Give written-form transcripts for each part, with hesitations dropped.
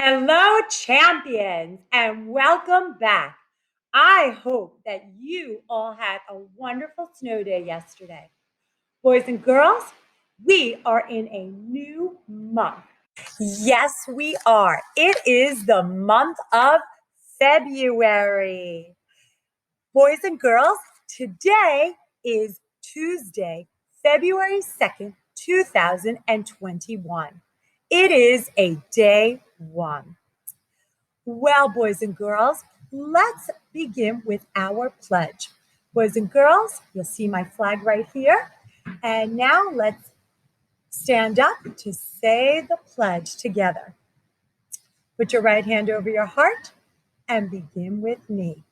Hello, champions, and welcome back. I hope that you all had a wonderful snow day yesterday. Boys and girls, we are in a new month. Yes, we are. It is the month of February. Boys and girls, today is Tuesday, February 2nd, 2021. It is a day one. Well, boys and girls, let's begin with our pledge. Boys and girls, you'll see my flag right here. And now let's stand up to say the pledge together. Put your right hand over your heart and begin with me.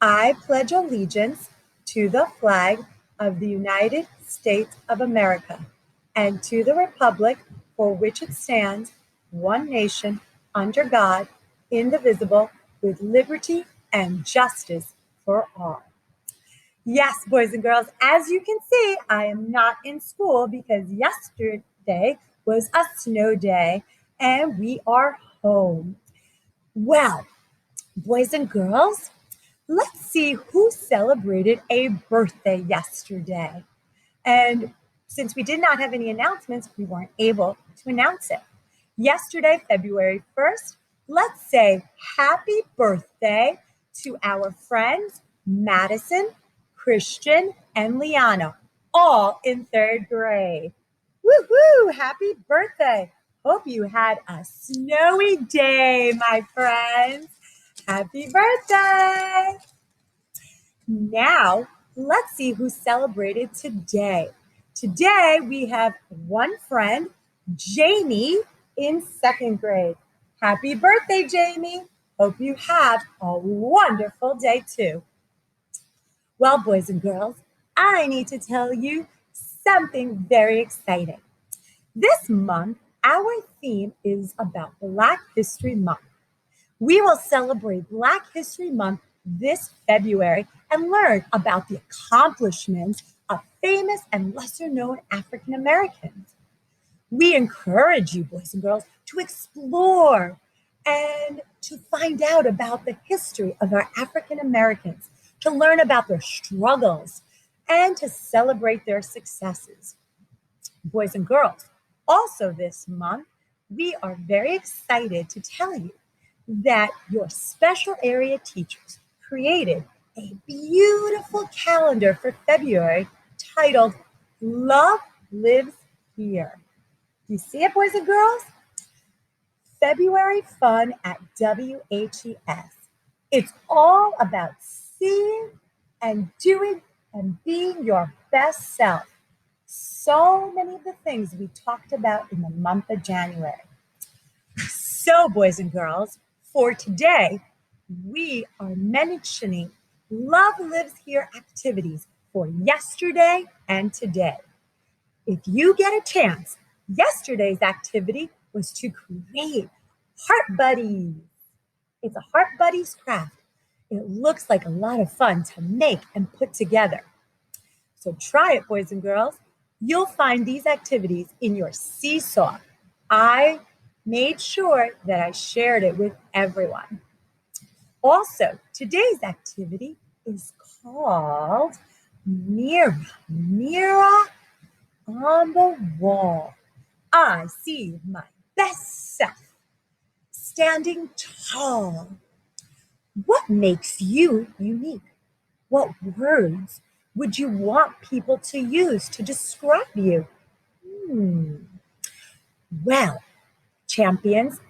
I pledge allegiance to the flag of the United States of America and to the republic for which it stands, one nation, under God, indivisible, with liberty and justice for all. Yes, boys and girls, as you can see, I am not in school because yesterday was a snow day and we are home. Well, boys and girls, let's see who celebrated a birthday yesterday. And since we did not have any announcements, we weren't able to announce it. Yesterday, February 1st, let's say happy birthday to our friends Madison, Christian, and Liana, all in third grade. Woohoo! Happy birthday! Hope you had a snowy day, my friends. Happy birthday! Now, let's see who celebrated today. Today, we have one friend, Jamie, in second grade. Happy birthday, Jamie. Hope you have a wonderful day too. Well, boys and girls, I need to tell you something very exciting. This month, our theme is about Black History Month. We will celebrate Black History Month this February and learn about the accomplishments of famous and lesser known African Americans. We encourage you, boys and girls, to explore and to find out about the history of our African Americans, to learn about their struggles, and to celebrate their successes. Boys and girls, also this month, we are very excited to tell you that your special area teachers created a beautiful calendar for February titled Love Lives Here. You see it, boys and girls? February fun at WHES. It's all about seeing and doing and being your best self. So many of the things we talked about in the month of January. So, boys and girls, for today, we are mentioning Love Lives Here activities for yesterday and today. If you get a chance, yesterday's activity was to create Heart Buddies. It's a Heart Buddies craft. It looks like a lot of fun to make and put together. So try it, boys and girls. You'll find these activities in your seesaw. I made sure that I shared it with everyone. Also, today's activity is called Mirror on the Wall. I see my best self standing tall. What makes you unique? What words would you want people to use to describe you? Well, champions,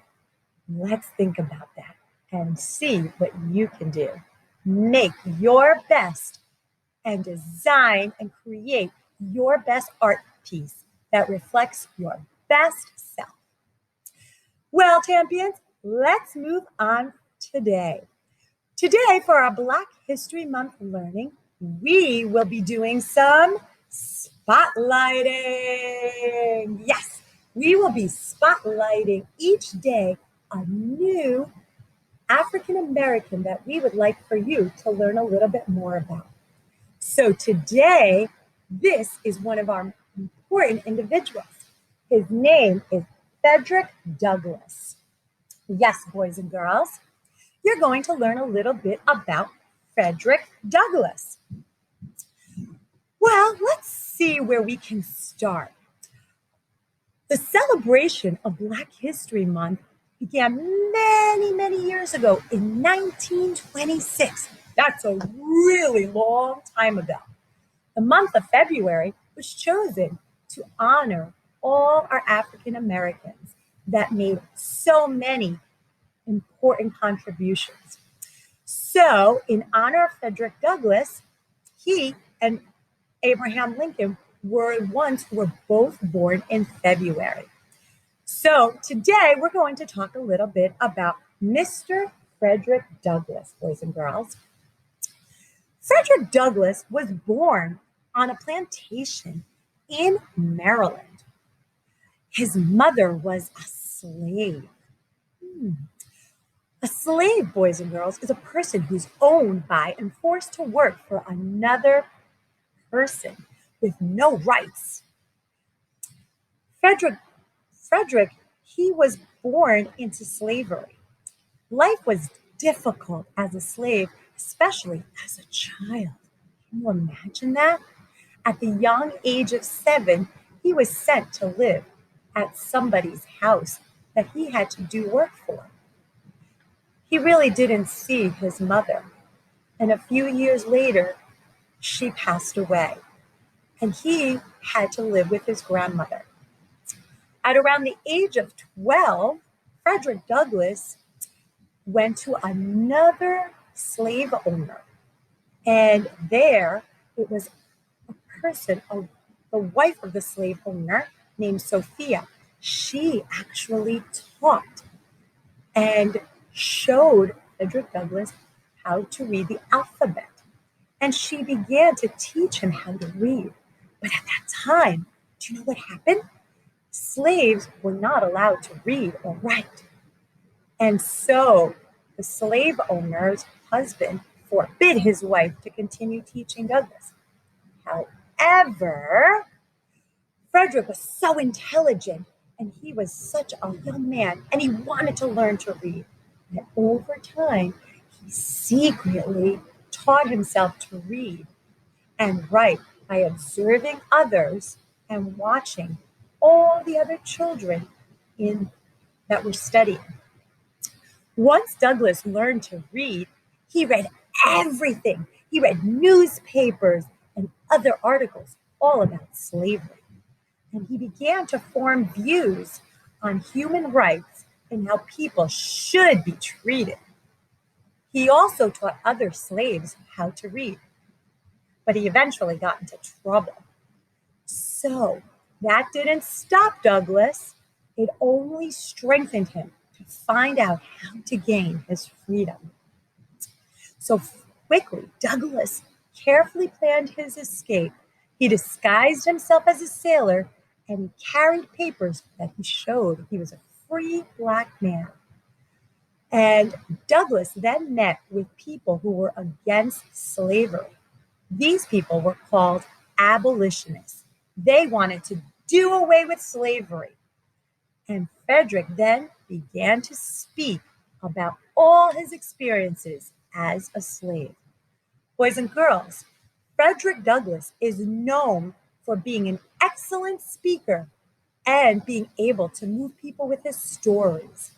let's think about that and see what you can do. Make your best and design and create your best art piece that reflects your best self. Well, champions, let's move on today. Today, for our Black History Month learning, we will be doing some spotlighting. Yes, we will be spotlighting each day a new African American that we would like for you to learn a little bit more about. So today, this is one of our important individuals. His name is Frederick Douglass. Yes, boys and girls, you're going to learn a little bit about Frederick Douglass. Well, let's see where we can start. The celebration of Black History Month began many, many years ago in 1926. That's a really long time ago. The month of February was chosen to honor all our African Americans that made so many important contributions. So, in honor of Frederick Douglass, he and Abraham Lincoln were ones who were both born in February. So, today we're going to talk a little bit about Mr. Frederick Douglass, boys and girls. Frederick Douglass was born on a plantation in Maryland. His mother was a slave. A slave, boys and girls, is a person who's owned by and forced to work for another person with no rights. Frederick, he was born into slavery. Life was difficult as a slave, especially as a child. Can you imagine that? At the young age of 7, he was sent to live at somebody's house that he had to do work for. He really didn't see his mother, and a few years later, she passed away, and he had to live with his grandmother. At around the age of 12, Frederick Douglass went to another slave owner, and there it was a person, the wife of the slave owner named Sophia. She actually taught and showed Frederick Douglass how to read the alphabet. And she began to teach him how to read. But at that time, do you know what happened? Slaves were not allowed to read or write. And so the slave owner's husband forbid his wife to continue teaching Douglass. However, Frederick was so intelligent and he was such a young man and he wanted to learn to read. And over time, he secretly taught himself to read and write by observing others and watching all the other children that were studying. Once Douglass learned to read, he read everything. He read newspapers and other articles all about slavery. And he began to form views on human rights and how people should be treated. He also taught other slaves how to read, but he eventually got into trouble. So that didn't stop Douglass. It only strengthened him to find out how to gain his freedom. So quickly, Douglass carefully planned his escape. He disguised himself as a sailor and he carried papers that he showed he was a free Black man. And Douglass then met with people who were against slavery. These people were called abolitionists. They wanted to do away with slavery. And Frederick then began to speak about all his experiences as a slave. Boys and girls, Frederick Douglass is known for being an excellent speaker and being able to move people with his stories.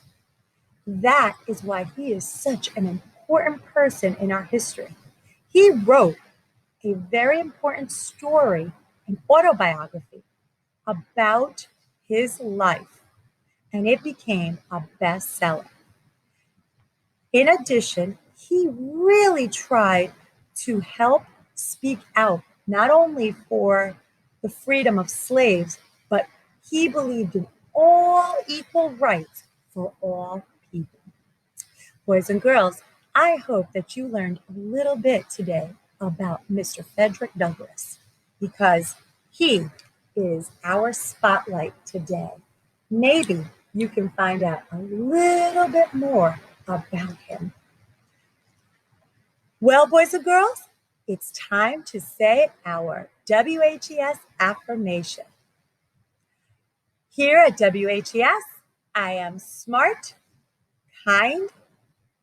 That is why he is such an important person in our history. He wrote a very important story, an autobiography about his life, and it became a bestseller. In addition, he really tried to help speak out, not only for the freedom of slaves, but he believed in all equal rights for all people. Boys and girls, I hope that you learned a little bit today about Mr. Frederick Douglass because he is our spotlight today. Maybe you can find out a little bit more about him. Well, boys and girls, it's time to say our WHES affirmation. Here at WHES, I am smart, kind,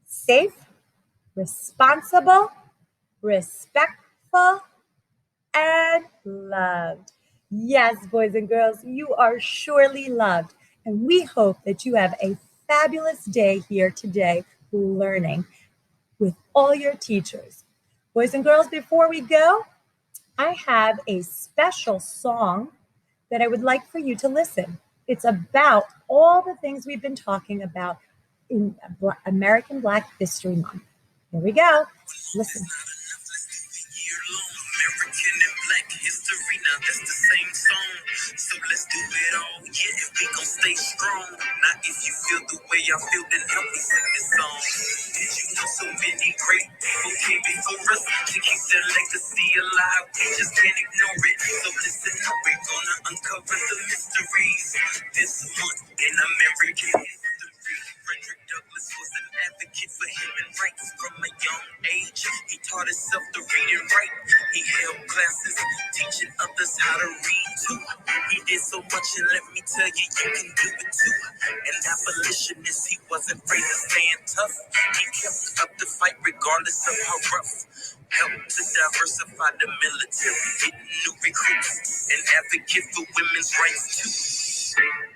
safe, responsible, respectful, and loved. Yes, boys and girls, you are surely loved. And we hope that you have a fabulous day here today learning with all your teachers. Boys and girls, before we go, I have a special song that I would like for you to listen. It's about all the things we've been talking about in American Black History Month. Here we go. Listen. American and Black history, now that's the same song. So let's do it all, yeah, and we gon' stay strong. Now if you feel the way I feel, then help me sing this song. Did you know so many great people came before us to keep their legacy alive? We just can't ignore it. So listen up, we're gonna uncover the mysteries this month in American history. Frederick Douglass was an advocate for human rights from a young age. He taught himself to read and write. He held classes, teaching others how to read too. He did so much, and let me tell you, you can do it too. An abolitionist, he wasn't afraid to stand tough. He kept up the fight regardless of how rough. Helped to diversify the military, getting new recruits, and advocate for women's rights too.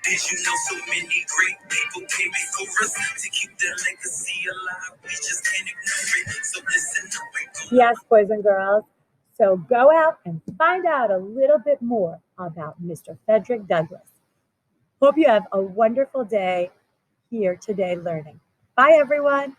Did you know so many great people came before us to keep their legacy alive? We just can't ignore it. So listen up and go. Yes, boys and girls. So go out and find out a little bit more about Mr. Frederick Douglass. Hope you have a wonderful day here today learning. Bye, everyone.